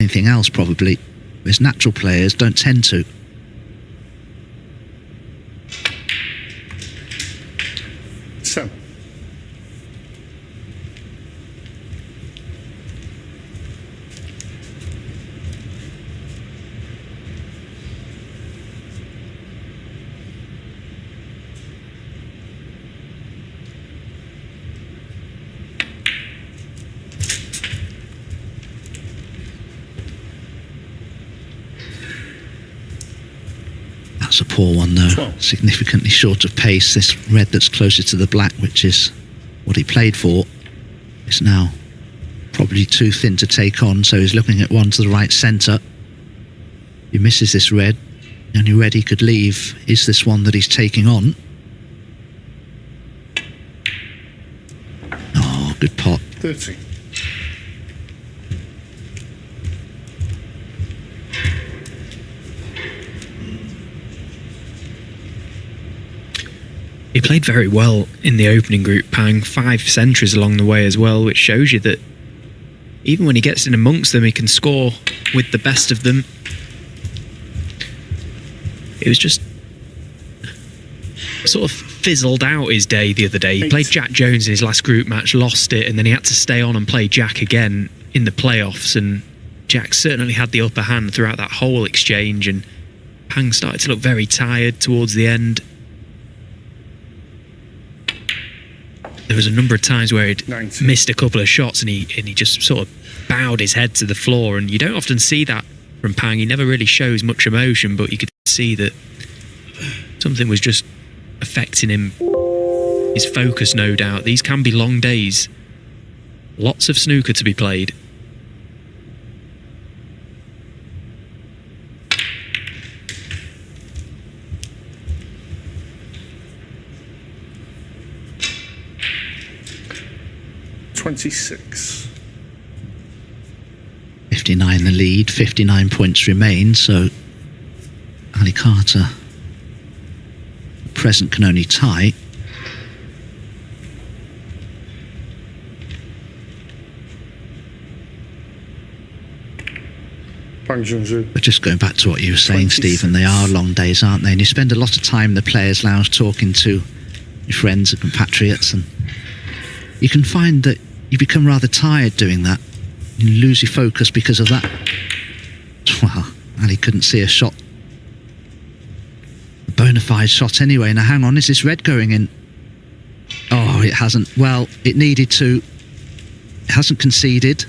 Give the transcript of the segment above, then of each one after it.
anything else probably. His natural players don't tend to. So. That's a poor one though. 12. Significantly short of pace. This red that's closer to the black, which is what he played for, is now probably too thin to take on, so he's looking at one to the right centre. He misses this red. The only red he could leave is this one that he's taking on. Oh, good pot. 30. He played very well in the opening group, Pang. 5 centuries along the way as well, which shows you that even when he gets in amongst them, he can score with the best of them. It was just sort of fizzled out his day the other day. He played Jack Jones in his last group match, lost it, and then he had to stay on and play Jack again in the playoffs, and Jack certainly had the upper hand throughout that whole exchange, and Pang started to look very tired towards the end. There was a number of times where he'd 90. missed a couple of shots and he just sort of bowed his head to the floor, and you don't often see that from Pang. He never really shows much emotion, but you could see that something was just affecting him. His focus, no doubt. These can be long days. Lots of snooker to be played. $26. 59 the lead, 59 points remain, so Ali Carter at present can only tie. Pan Junxu. But just going back to what you were saying, 26. Stephen, they are long days, aren't they? And you spend a lot of time in the players' lounge talking to your friends and compatriots, and you can find that you become rather tired doing that. You lose your focus because of that. Well, Ali couldn't see a shot, a bona fide shot anyway. Now hang on, is this red going in? Oh, it hasn't. Well, it needed to. It hasn't conceded,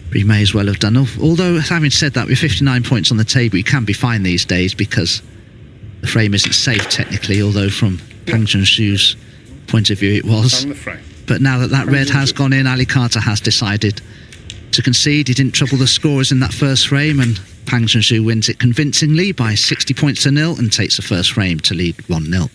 but he may as well have done. Although, having said that, with 59 points on the table, you can be fine these days because the frame isn't safe technically, although from Pan Junxu's point of view it was. And the frame. But now that red has gone in, Ali Carter has decided to concede. He didn't trouble the scorers in that first frame, and Pan Junxu wins it convincingly by 60 points to 0 and takes the first frame to lead 1-0.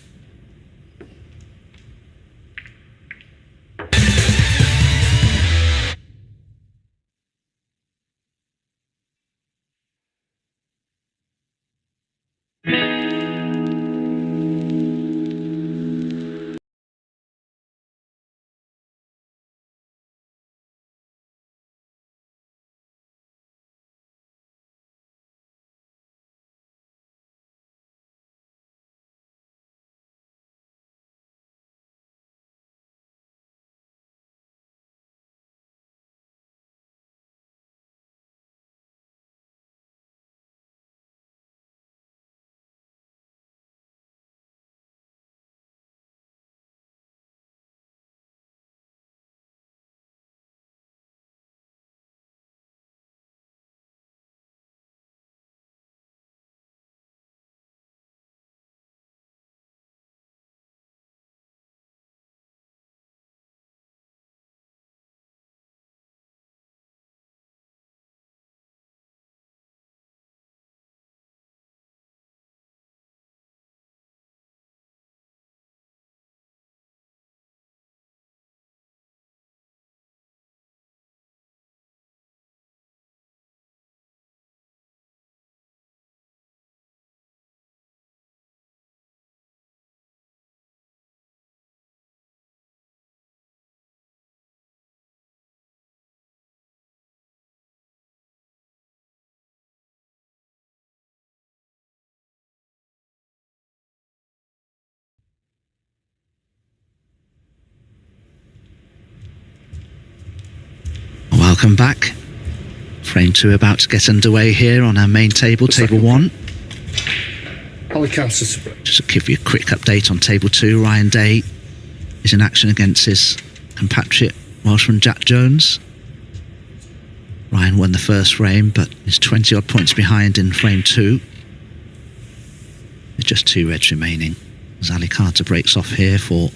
Welcome back. Frame 2 about to get underway here on our main table, table 1. Alicanta's to break. Just to give you a quick update on table 2, Ryan Day is in action against his compatriot Welshman Jack Jones. Ryan won the first frame, but is 20 odd points behind in frame 2. There's just 2 reds remaining as Ali Carter breaks off here for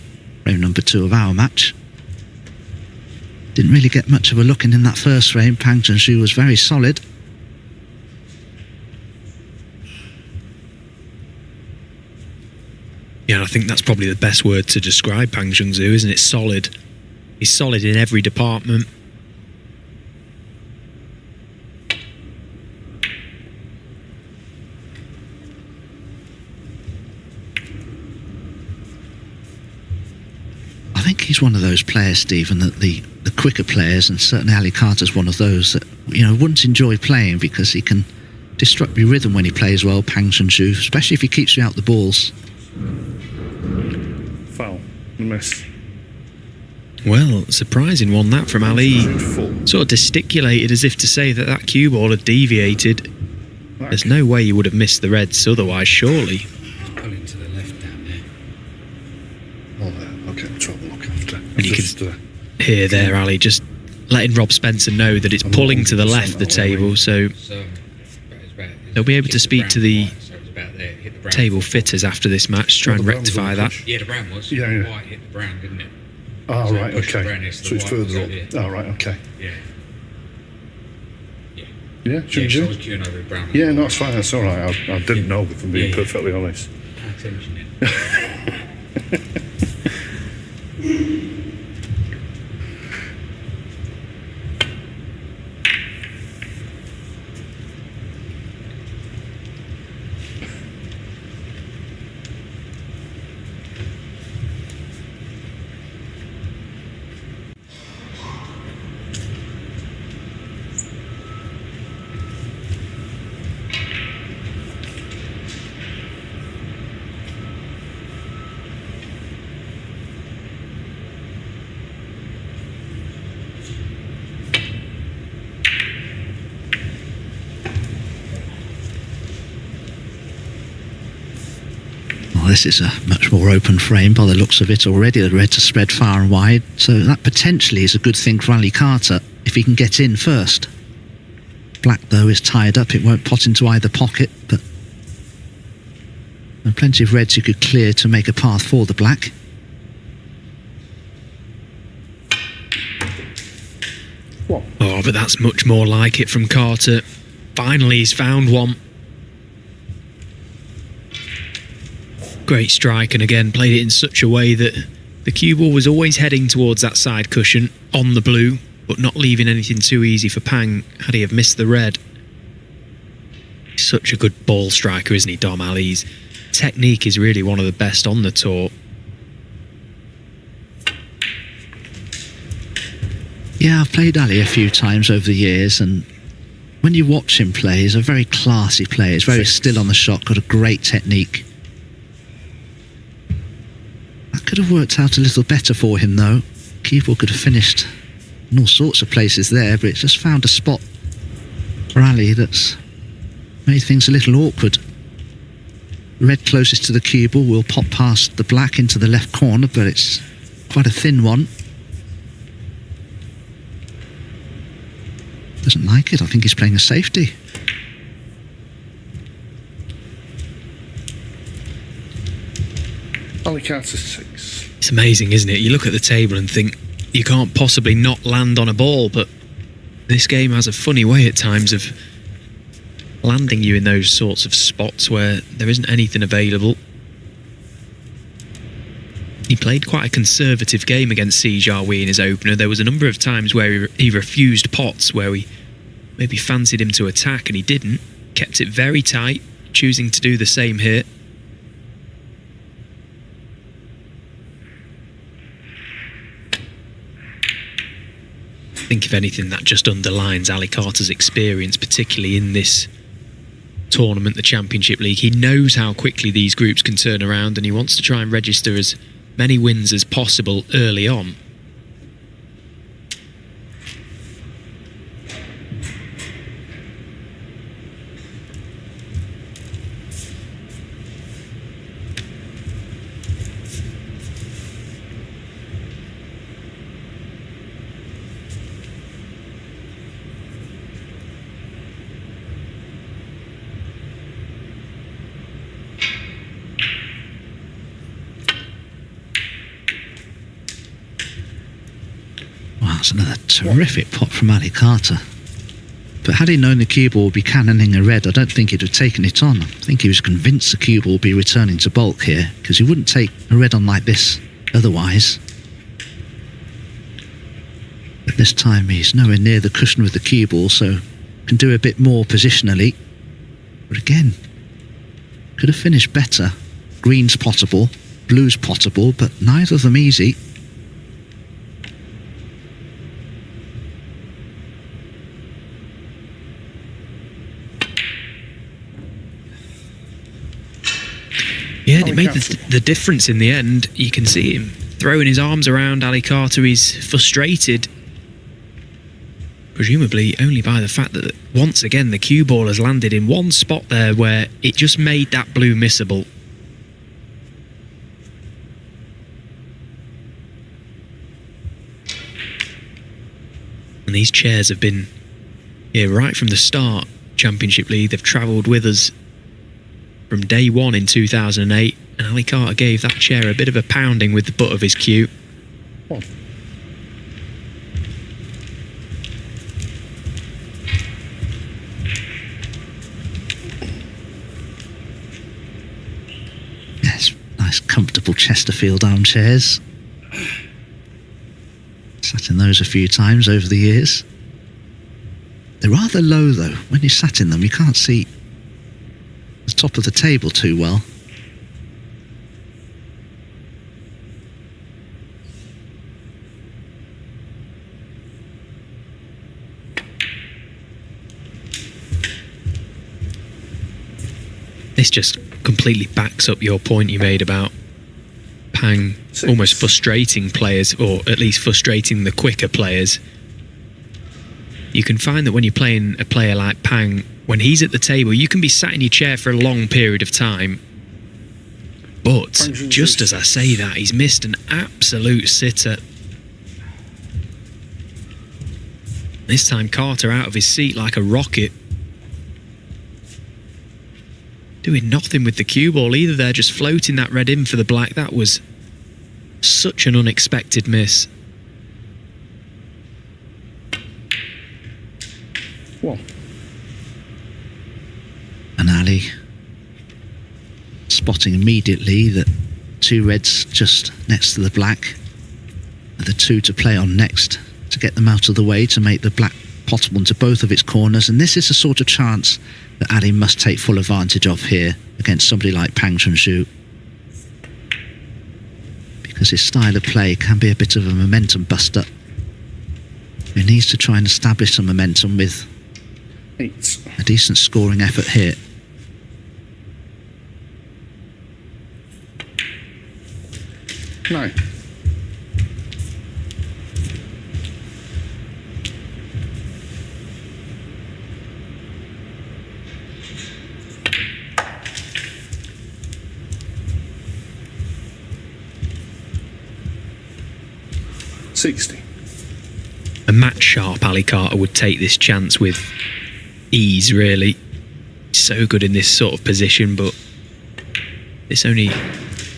frame number 2 of our match. Didn't really get much of a look in that first frame. Pan Junxu was very solid. Yeah, I think that's probably the best word to describe Pan Junxu, isn't it? Solid. He's solid in every department. I think he's one of those players, Stephen, that the quicker players, and certainly Ali Carter's one of those that, you know, wouldn't enjoy playing because he can disrupt your rhythm when he plays well, Pan Junxu, especially if he keeps you out the balls. Foul. Miss. Well, surprising one that from Ali. Sort of gesticulated as if to say that that cue ball had deviated. There's no way you would have missed the reds otherwise, surely. Pulling to the left down there. Oh, there. Okay, I'll try to look after. And you can hear there, Ali, just letting Rob Spencer know that it's pulling to the left the table, so they'll be able to speak to the table fitters after this match to try and rectify that. Yeah, the brown was. Yeah, yeah. White hit the brown, didn't it? Ah, So right, push the okay. brown is the So it's white further was up. it, Ah, right, okay. Yeah. Yeah. Yeah, Yeah, shouldn't so I you? was queuing over the brown. Yeah, no, it's fine. That's all right. I didn't know, if I'm being Yeah. perfectly honest. Pay attention then. Well, this is a much more open frame by the looks of it already. The reds are spread far and wide, so that potentially is a good thing for Ali Carter if he can get in first. Black, though, is tied up. It won't pot into either pocket, but there are plenty of reds you could clear to make a path for the black. What? Oh, but that's much more like it from Carter. Finally, he's found one. Great strike, and again played it in such a way that the cue ball was always heading towards that side cushion on the blue, but not leaving anything too easy for Pang had he have missed the red. He's such a good ball striker, isn't he, Dom? Ali's technique is really one of the best on the tour. Yeah, I've played Ali a few times over the years, and when you watch him play, he's a very classy player. He's very still on the shot, got a great technique. That could have worked out a little better for him, though. Keeble could have finished in all sorts of places there, but it's just found a spot for Ali that's made things a little awkward. The red closest to the cue ball will pop past the black into the left corner, but it's quite a thin one. Doesn't like it. I think he's playing a safety. Alicanta's 6. It's amazing, isn't it? You look at the table and think you can't possibly not land on a ball, but this game has a funny way at times of landing you in those sorts of spots where there isn't anything available. He played quite a conservative game against Si Jiahui in his opener. There was a number of times where he refused pots, where we maybe fancied him to attack and he didn't. Kept it very tight, choosing to do the same here. I think, if anything, that just underlines Ali Carter's experience, particularly in this tournament, the Championship League. He knows how quickly these groups can turn around, and he wants to try and register as many wins as possible early on. That's another terrific pot from Ali Carter. But had he known the cue ball would be cannoning a red, I don't think he'd have taken it on. I think he was convinced the cue ball would be returning to bulk here, because he wouldn't take a red on like this otherwise. But this time he's nowhere near the cushion with the cue ball, so can do a bit more positionally. But again, could have finished better. Green's potable, blue's potable, but neither of them easy. Yeah, it made the difference in the end. You can see him throwing his arms around Ali Carter. He's frustrated, presumably only by the fact that once again the cue ball has landed in one spot there where it just made that blue missable. And these chairs have been here right from the start. Championship League, they've travelled with us from day one in 2008, and Ali Carter gave that chair a bit of a pounding with the butt of his cue. One. Yes, nice comfortable Chesterfield armchairs. Sat in those a few times over the years. They're rather low though. When you sat in them you can't see the top of the table too well. This just completely backs up your point you made about Pang almost frustrating players, or at least frustrating the quicker players. You can find that when you're playing a player like Pang, when he's at the table, you can be sat in your chair for a long period of time. But just as I say that, he's missed an absolute sitter. This time Carter out of his seat like a rocket. Doing nothing with the cue ball either there, just floating that red in for the black. That was such an unexpected miss. One. And Ali spotting immediately that two reds just next to the black are the two to play on next to get them out of the way, to make the black potable into both of its corners. And this is the sort of chance that Ali must take full advantage of here against somebody like Pan Junxu, because his style of play can be a bit of a momentum buster. He needs to try and establish some momentum with 8. a decent scoring effort here. No. $60. A match sharp Ali Carter would take this chance with ease, really. He's so good in this sort of position, but it's only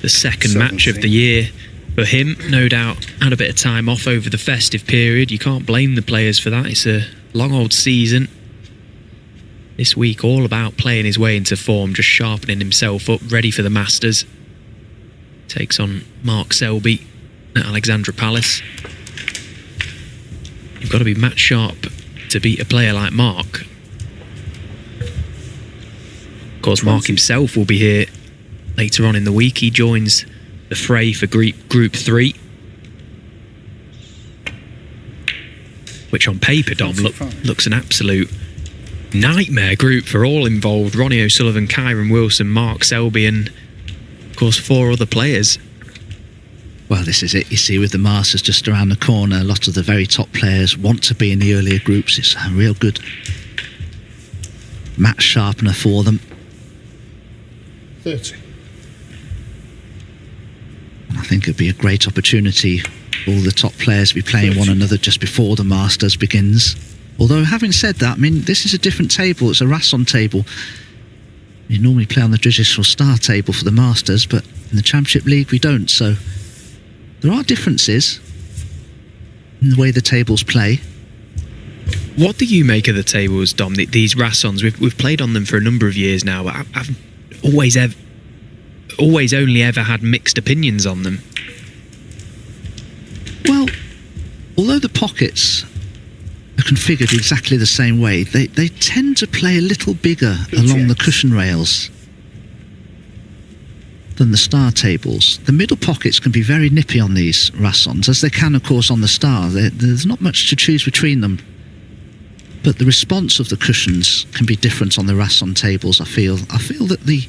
the second match of the year for him. No doubt had a bit of time off over the festive period. You can't blame the players for that. It's a long old season. This week all about playing his way into form, just sharpening himself up, ready for the Masters. Takes on Mark Selby at Alexandra Palace. You've got to be match sharp to beat a player like Mark. Of course, Mark himself will be here later on in the week. He joins the fray for Group 3, which on paper, Dom, looks an absolute nightmare group for all involved. Ronnie O'Sullivan, Kyron Wilson, Mark Selby, and of course 4 other players. Well, this is it. You see, with the Masters just around the corner, a lot of the very top players want to be in the earlier groups. It's a real good match sharpener for them. 30. And I think it'd be a great opportunity for all the top players to be playing one another just before the Masters begins. Although, having said that, I mean, this is a different table. It's a Rasson table. You normally play on the traditional star table for the Masters, but in the Championship League we don't, so there are differences. in the way the tables play. What do you make of the tables, Dom? These Rassons, we've played on them for a number of years now, but I've always only ever had mixed opinions on them. Well, although the pockets are configured exactly the same way, they tend to play a little bigger along the cushion rails than the star tables. The middle pockets can be very nippy on these Rassons, as they can, of course, on the star. There's not much to choose between them. But the response of the cushions can be different on the Rasson tables, I feel. I feel that the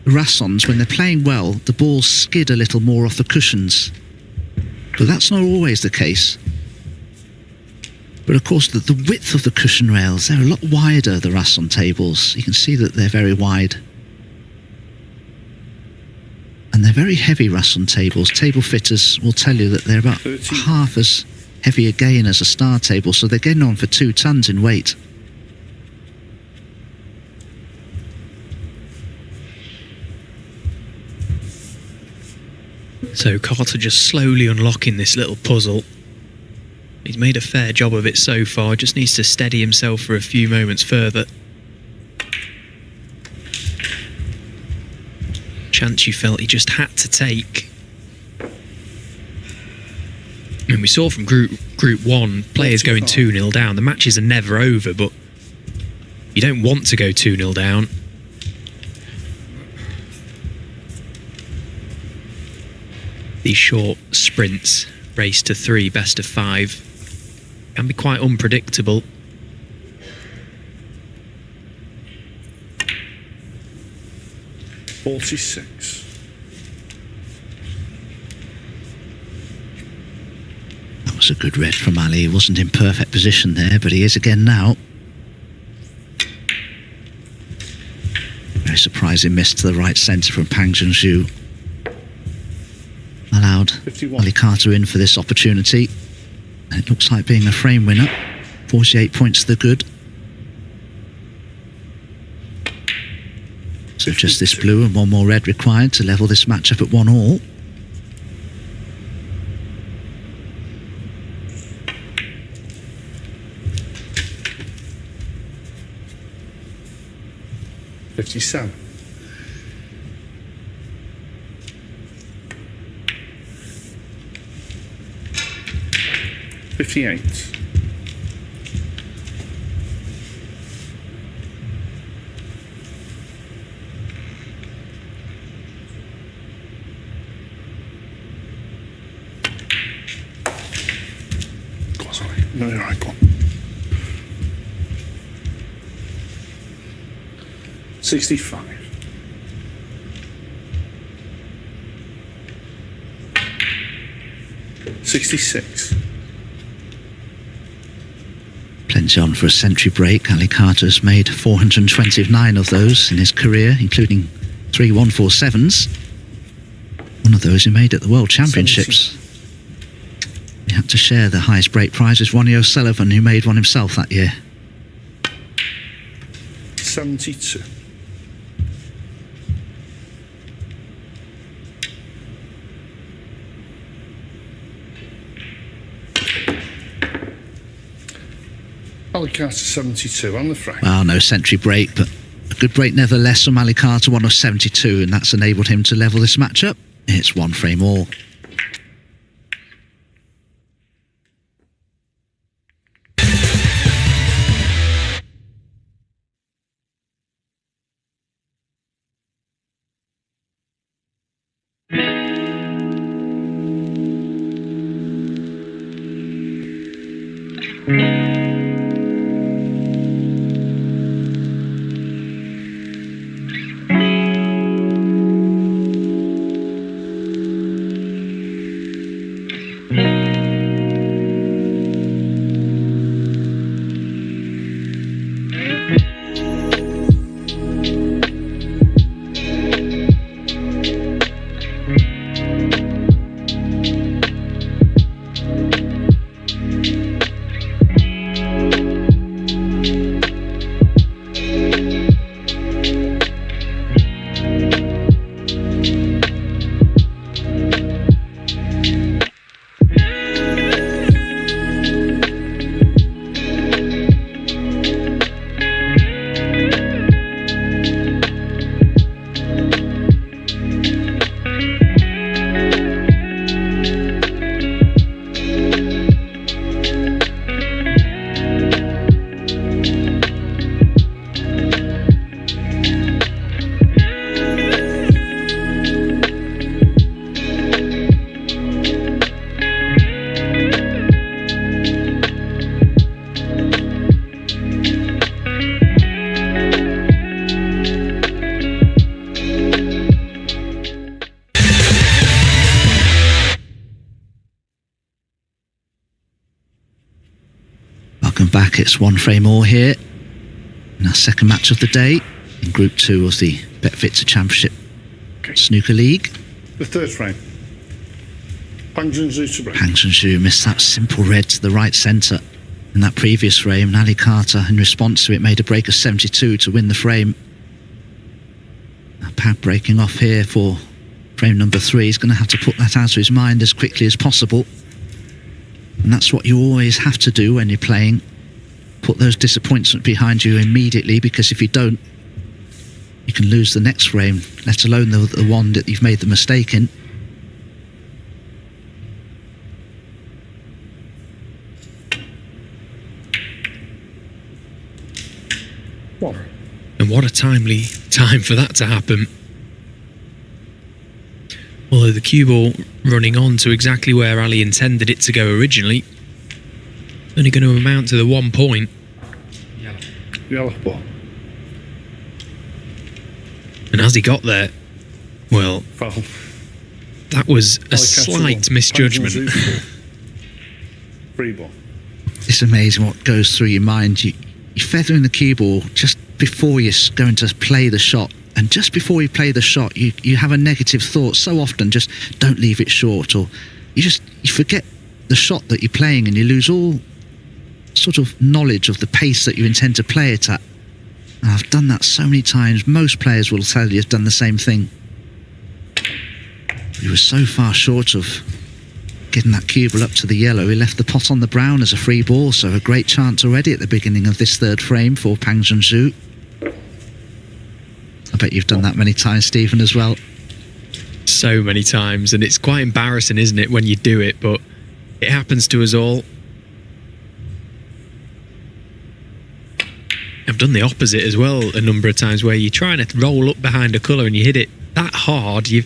Rassons, when they're playing well, the balls skid a little more off the cushions. But that's not always the case. But of course, the width of the cushion rails, they're a lot wider, the Rasson tables. You can see that they're very wide. And they're very heavy Rasson tables. Table fitters will tell you that they're about 30. half as heavy again as a star table, so they're getting on for 2 tons in weight. So Carter just slowly unlocking this little puzzle. He's made a fair job of it so far, just needs to steady himself for a few moments further. Chance you felt he just had to take. And we saw from group 1, players going 2-0 down. The matches are never over, but you don't want to go 2-0 down. These short sprints, race to 3, best of 5, can be quite unpredictable. $46. That was a good red from Ali. He wasn't in perfect position there, but he is again now. Very surprising miss to the right centre from Pan Junxu. Allowed 51. Ali Carter in for this opportunity. And it looks like being a frame winner. 48 points to the good. So just this blue and 1 more red required to level this match up at 1-1. $57. $58. Go on, sorry. No, you're right, go on. 65. $66. Plenty on for a century break. Ali Carter's made 429 of those in his career, including 3 147s. One of those he made at the World Championships. He had to share the highest break prize with Ronnie O'Sullivan, who made one himself that year. 72. Ali Carter 72 on the frame. Well, no century break, but a good break nevertheless from Ali Carter, one of 72, and that's enabled him to level this match up. It's 1 frame all. Gets one frame more here in our second match of the day in Group 2 of the BetVictor Championship Snooker League. The third frame. Pan Junxu to break. Pan Junxu missed that simple red to the right centre in that previous frame, and Ali Carter, in response to it, made a break of 72 to win the frame. Pan breaking off here for frame number 3. He's going to have to put that out of his mind as quickly as possible, and that's what you always have to do when you're playing. Put those disappointments behind you immediately, because if you don't, you can lose the next frame, let alone the one that you've made the mistake in. And what a timely time for that to happen. Although the cue ball running on to exactly where Ali intended it to go originally, only going to amount to the 1 point. Yellow ball. And as he got there, well, Foul. that was a Catch slight one. misjudgment. Pan Junxu. Free ball. It's amazing what goes through your mind. You're feathering the cue ball just before you're going to play the shot, and just before you play the shot, you have a negative thought so often, just don't leave it short, or you forget the shot that you're playing, and you lose all sort of knowledge of the pace that you intend to play it at. And I've done that so many times. Most players will tell you have done the same thing. He was so far short of getting that cue ball up to the yellow. He left the pot on the brown as a free ball, so a great chance already at the beginning of this third frame for Pan Junxu. I bet you've done that many times, Stephen, as well. So many times, and it's quite embarrassing, isn't it, when you do it, but it happens to us all. I've done the opposite as well a number of times, where you're trying to roll up behind a colour and you hit it that hard, you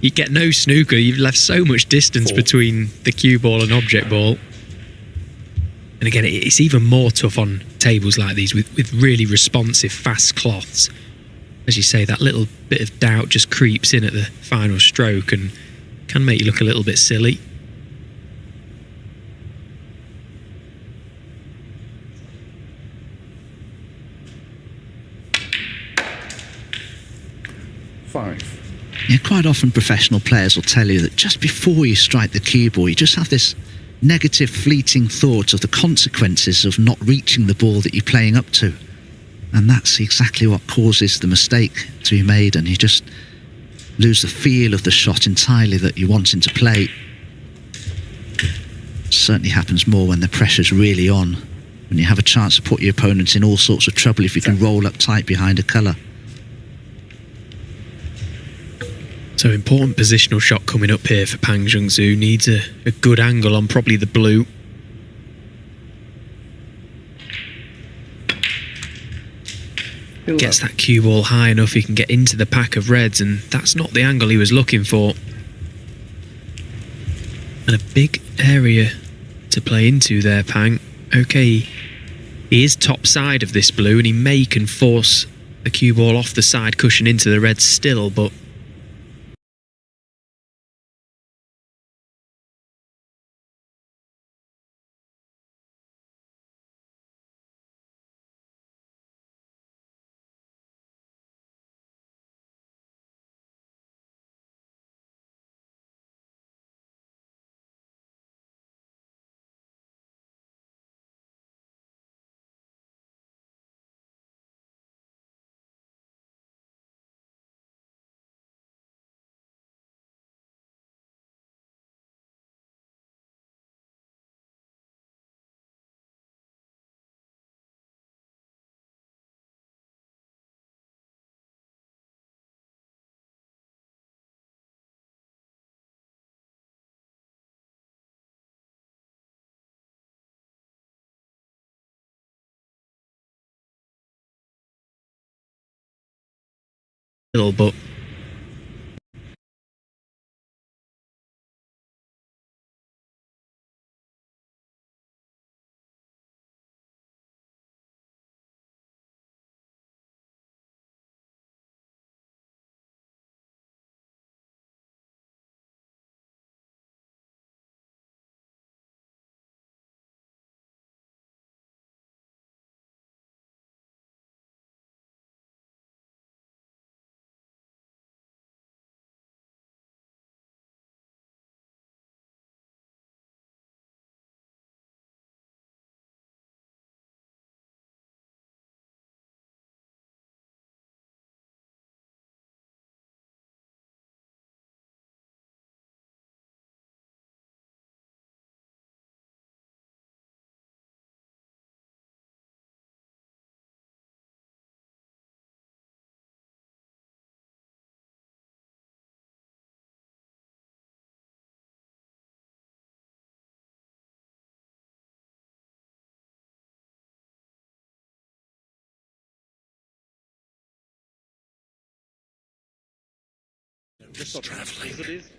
get no snooker. You've left so much distance between the cue ball and object ball. And again, it's even more tough on tables like these with really responsive, fast cloths. As you say, that little bit of doubt just creeps in at the final stroke and can make you look a little bit silly. Five. Yeah, quite often professional players will tell you that just before you strike the cue ball, you just have this negative, fleeting thought of the consequences of not reaching the ball that you're playing up to. And that's exactly what causes the mistake to be made, and you just lose the feel of the shot entirely that you're wanting to play. Certainly happens more when the pressure's really on, when you have a chance to put your opponent in all sorts of trouble if you can roll up tight behind a colour. So important positional shot coming up here for Pan Junxu. Needs a good angle on probably the blue. Gets that cue ball high enough he can get into the pack of reds, and that's not the angle he was looking for. And a big area to play into there, Pang. Okay, he is top side of this blue, and he can force the cue ball off the side cushion into the reds still, but but Just stop. As it is.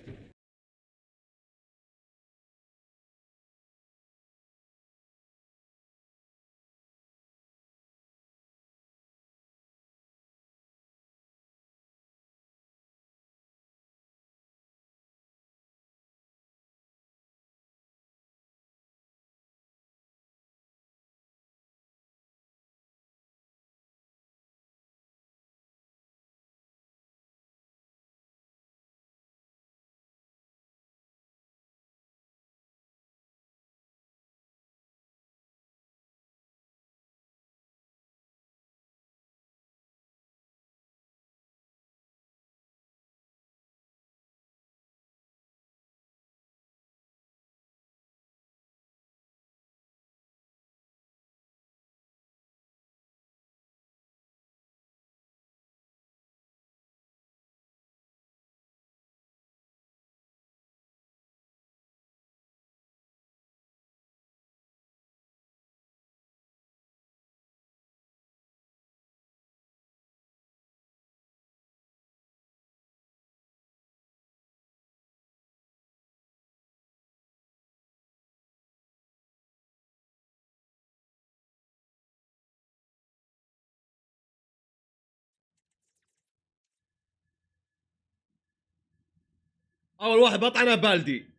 اول واحد بطعنه بالدي.